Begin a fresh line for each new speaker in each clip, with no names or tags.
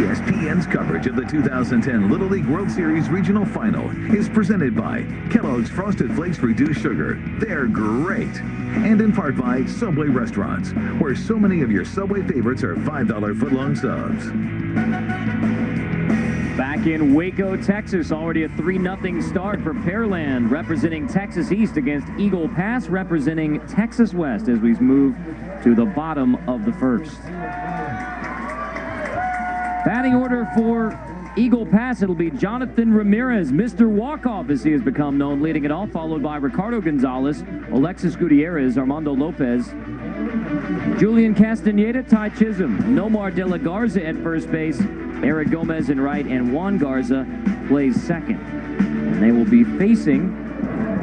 ESPN's coverage of the 2010 Little League World Series Regional Final is presented by Kellogg's Frosted Flakes Reduced Sugar. They're great. And in part by Subway Restaurants, where so many of your Subway favorites are $5 footlong subs.
Back in Waco, Texas, already a 3-0 start for Pearland, representing Texas East against Eagle Pass, representing Texas West as we move to the bottom of the first. Batting order for Eagle Pass, it'll be Jonathan Ramirez, Mr. Walkoff as he has become known, leading it off, followed by Ricardo Gonzalez, Alexis Gutierrez, Armando Lopez, Julian Castaneda, Ty Chisholm, Nomar De La Garza at first base, Eric Gomez in right, and Juan Garza plays second. And they will be facing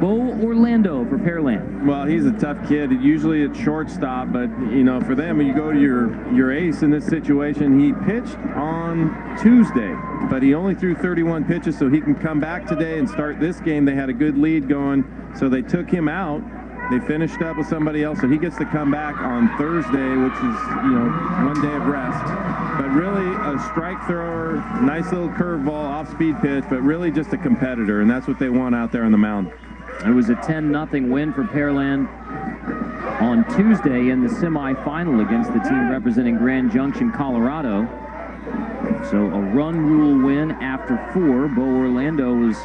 Bo Orlando for Pearland.
Well, he's a tough kid, usually at shortstop, but, you know, for them, you go to your ace in this situation. He pitched on Tuesday, but he only threw 31 pitches, so he can come back today and start this game. They had a good lead going, so they took him out. They finished up with somebody else, so he gets to come back on Thursday, which is, you know, 1 day of rest. But really a strike thrower, nice little curveball, off-speed pitch, but really just a competitor, and that's what they want out there on the mound.
It was a 10-0 win for Pearland on Tuesday in the semifinal against the team representing Grand Junction, Colorado. So a run rule win after 4. Bo Orlando was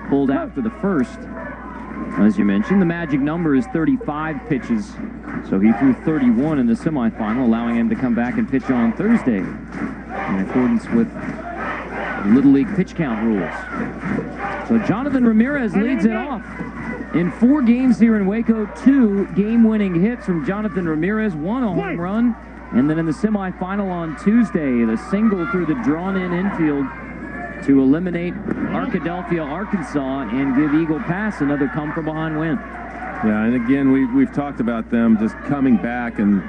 pulled after the first. As you mentioned, the magic number is 35 pitches. So he threw 31 in the semifinal, allowing him to come back and pitch on Thursday in accordance with Little League pitch count rules. So Jonathan Ramirez leads it off. In 4 games here in Waco, 2 game-winning hits from Jonathan Ramirez, 1 a home run, and then in the semifinal on Tuesday, the single through the drawn-in infield to eliminate Arkadelphia, Arkansas, and give Eagle Pass another come-from-behind win.
Yeah, and again, we've talked about them just coming back, and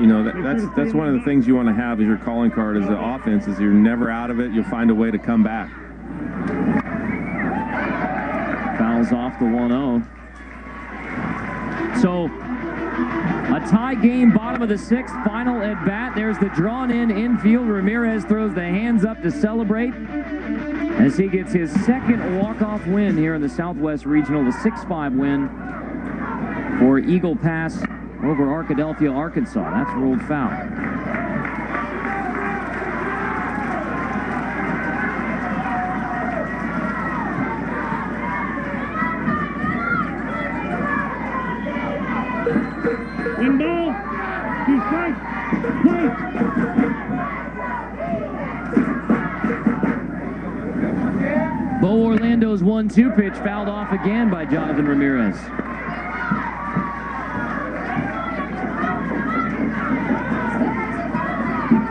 you know that's one of the things you want to have as your calling card as the offense is you're never out of it. You'll find a way to come back.
Fouls off the 1-0. So a tie game, bottom of the 6th, final at bat. There's the drawn-in infield. Ramirez throws the hands up to celebrate as he gets his second walk-off win here in the Southwest Regional, the 6-5 win for Eagle Pass over Arkadelphia, Arkansas. That's ruled foul.
One ball, 2 strikes, play.
Bo Orlando's 1-2 pitch fouled off again by Jonathan Ramirez.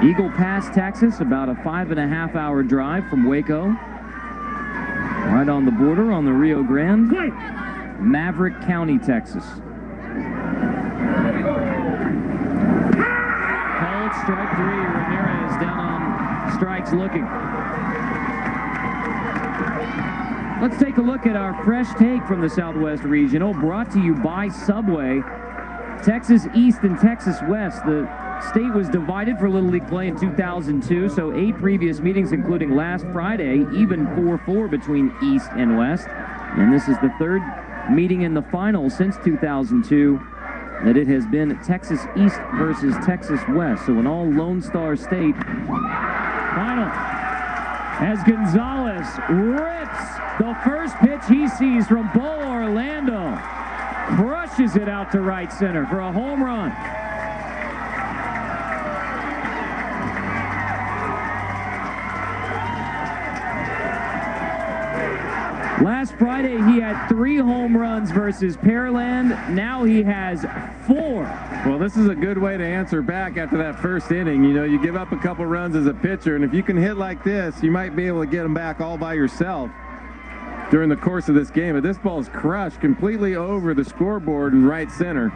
Eagle Pass, Texas, about a 5.5-hour drive from Waco. Right on the border on the Rio Grande. Maverick County, Texas. Called strike 3. Ramirez down on strikes looking. Let's take a look at our fresh take from the Southwest Regional, brought to you by Subway. Texas East and Texas West. The state was divided for Little League play in 2002, so 8 previous meetings, including last Friday, even 4-4 between East and West. And this is the 3rd meeting in the final since 2002 that it has been Texas East versus Texas West. So an all Lone Star State final. As Gonzalez rips the first pitch he sees from Bo Orlando. Crushes it out to right center for a home run. Last Friday, he had 3 home runs versus Pearland. Now he has 4.
Well, this is a good way to answer back after that first inning. You know, you give up a couple runs as a pitcher, and if you can hit like this, you might be able to get them back all by yourself during the course of this game. But this ball is crushed completely over the scoreboard in right center.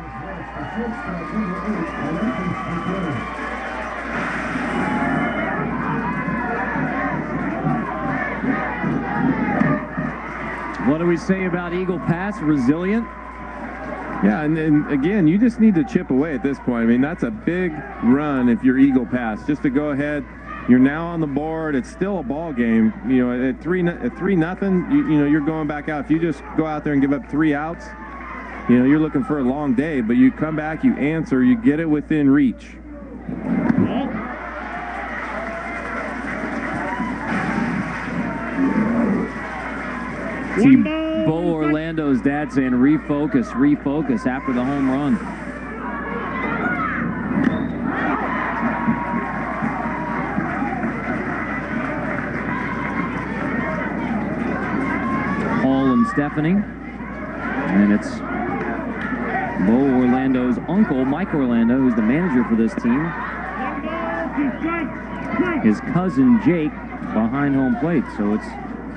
What do we say about Eagle Pass? Resilient?
Yeah, and again, you just need to chip away at this point. I mean, that's a big run if you're Eagle Pass. Just to go ahead You're now on the board. It's still a ball game. You know, at 3-0, you know, you're going back out. If you just go out there and give up 3 outs, you know, you're looking for a long day. But you come back, you answer, you get it within reach.
See Bo Orlando's dad saying, refocus, refocus after the home run. Paul and Stephanie. And it's Bo Orlando's uncle, Mike Orlando, who's the manager for this team. His cousin, Jake, behind home plate. So it's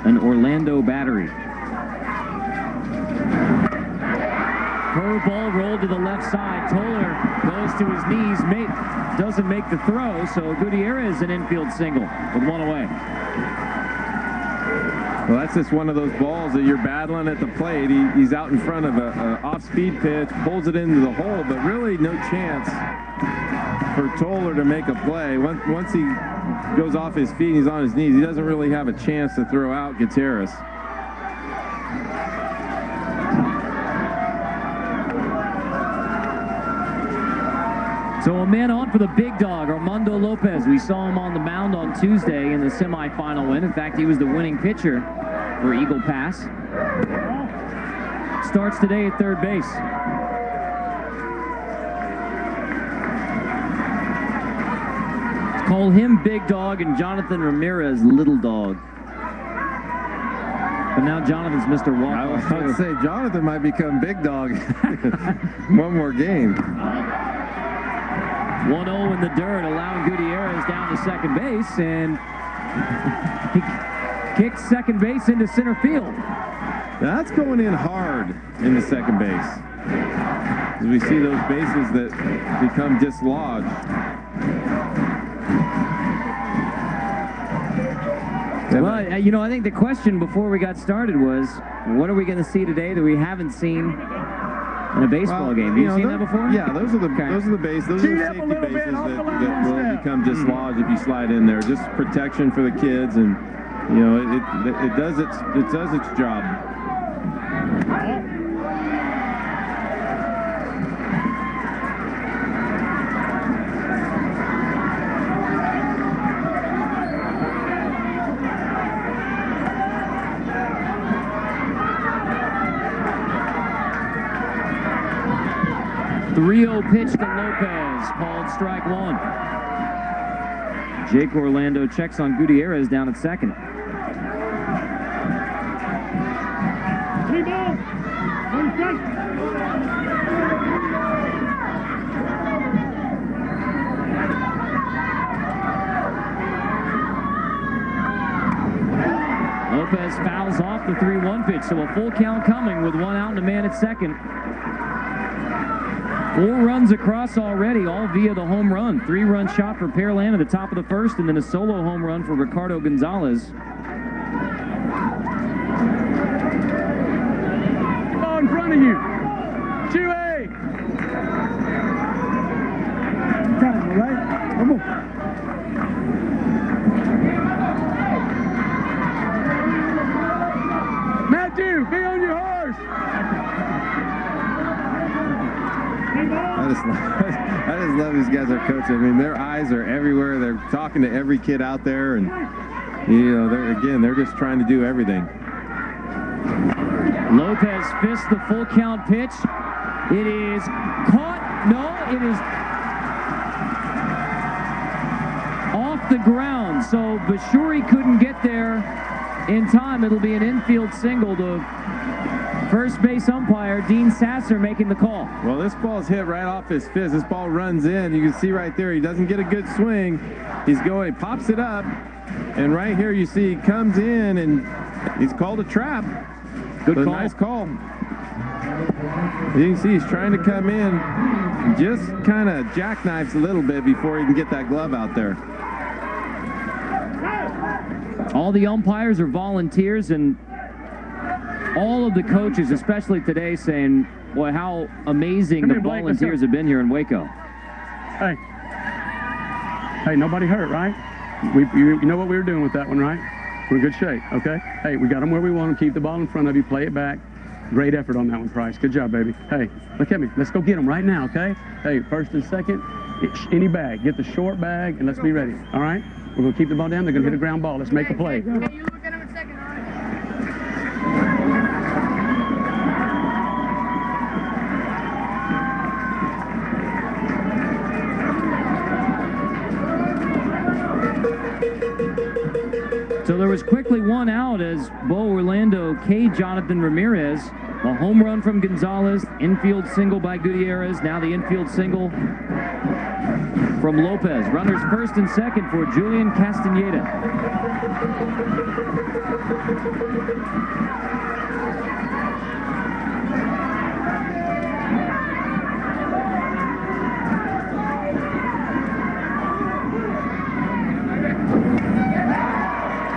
an Orlando battery. Curveball rolled to the left side. Toller goes to his knees, doesn't make the throw, so Gutierrez an infield single with 1 away.
Well, that's just one of those balls that you're battling at the plate. He's out in front of a off-speed pitch, pulls it into the hole, but really no chance for Toller to make a play. Once he goes off his feet and he's on his knees, he doesn't really have a chance to throw out Gutierrez.
So a man on for the big dog, Armando Lopez. We saw him on the mound on Tuesday in the semifinal win. In fact, he was the winning pitcher for Eagle Pass. Starts today at third base. Call him Big Dog and Jonathan Ramirez Little Dog. But now Jonathan's Mr. Walk.
I was about to say, Jonathan might become Big Dog. One more game.
1-0 in the dirt, allowing Gutierrez down to second base, and he kicks second base into center field.
That's going in hard in the second base. As we see those bases that become dislodged.
Well, you know, I think the question before we got started was, what are we going to see today that we haven't seen in a baseball game? Have you seen that before?
Yeah, those are the bases. Those are the safety bases that will become dislodged if you slide in there. Just protection for the kids, and you know it does its job.
3-0 pitch to Lopez, called strike 1. Jake Orlando checks on Gutierrez down at second. Lopez fouls off the 3-1 pitch, so a full count coming with 1 out and a man at second. 4 runs across already, all via the home run. 3-run shot for Pearland at the top of the first, and then a solo home run for Ricardo Gonzalez.
Ball in front of you. 2A. Time, all right? Come on. Matthew, be on your horse.
I just love these guys are coaching. I mean, their eyes are everywhere. They're talking to every kid out there, and you know, they're just trying to do everything.
Lopez fists the full count pitch. It is caught. No, it is off the ground. So Bashuri couldn't get there in time. It'll be an infield single. The first base umpire, Dean Sasser, making the call.
Well, this ball's hit right off his fist. This ball runs in. You can see right there, he doesn't get a good swing. He pops it up, and right here you see he comes in, and he's called a trap.
Good call.
Nice call. You can see he's trying to come in, just kind of jackknifes a little bit before he can get that glove out there.
All the umpires are volunteers, and all of the coaches, especially today, saying, boy, how amazing the volunteers have been here in Waco.
Hey, nobody hurt, right? You know what we were doing with that one, right? We're in good shape, okay? Hey, we got them where we want them. Keep the ball in front of you. Play it back. Great effort on that one, Price. Good job, baby. Hey, look at me. Let's go get them right now, okay? Hey, first and second, any bag. Get the short bag, and let's be ready, all right? We're going to keep the ball down. They're going to hit a ground ball. Let's make a play.
Okay, you look at him in second, all right?
So there was quickly one out as Bo Orlando K. Jonathan Ramirez. A home run from Gonzalez, infield single by Gutierrez, now the infield single from Lopez. Runners first and second for Julian Castaneda.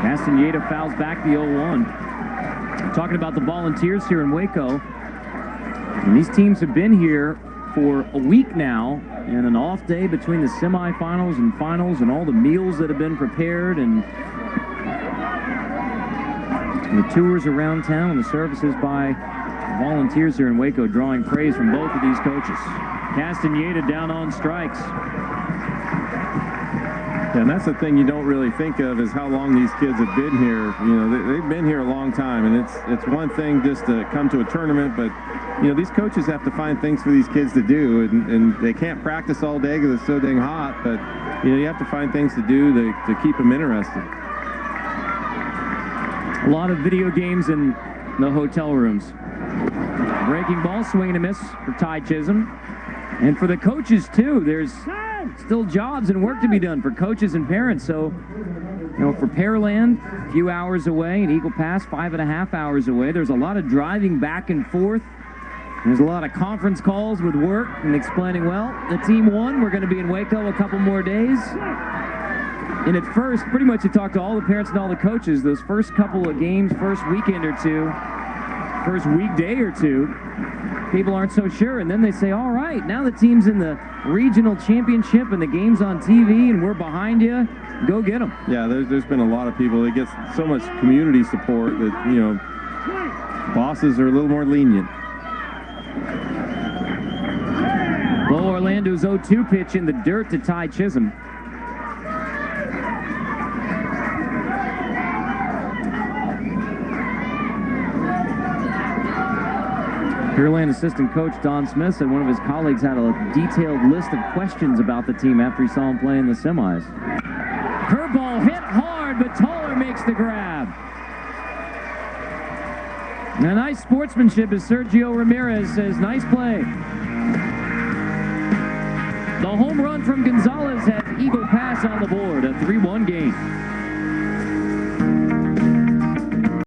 Castaneda fouls back the 0-1. Talking about the Volunteers here in Waco. And these teams have been here for a week now, and an off day between the semifinals and finals, and all the meals that have been prepared, and the tours around town, and the services by Volunteers here in Waco, drawing praise from both of these coaches. Castaneda down on strikes.
And that's the thing you don't really think of, is how long these kids have been here. You know, they've been here a long time, and it's one thing just to come to a tournament, but you know, these coaches have to find things for these kids to do, and they can't practice all day because it's so dang hot, but you know, you have to find things to do to keep them interested.
A lot of video games in the hotel rooms. Breaking ball, swing and a miss for Ty Chisholm. And for the coaches, too, there's still jobs and work to be done for coaches and parents. So, you know, for Pearland, a few hours away, and Eagle Pass, 5.5 hours away. There's a lot of driving back and forth. There's a lot of conference calls with work and explaining, well, the team won. We're going to be in Waco a couple more days. And at first, pretty much you talk to all the parents and all the coaches, those first couple of games, first weekend or two, first weekday or two, people aren't so sure, and then they say, all right, now the team's in the regional championship and the game's on TV and we're behind you, go get them.
Yeah, there's been a lot of people that get so much community support that, you know, bosses are a little more lenient.
Bo Orlando's 0-2 pitch in the dirt to Ty Chisholm. Pearland assistant coach Don Smith said one of his colleagues had a detailed list of questions about the team after he saw him play in the semis. Curveball hit hard, but Toller makes the grab. And a nice sportsmanship as Sergio Ramirez says, nice play. The home run from Gonzalez has Eagle Pass on the board, a 3-1 game.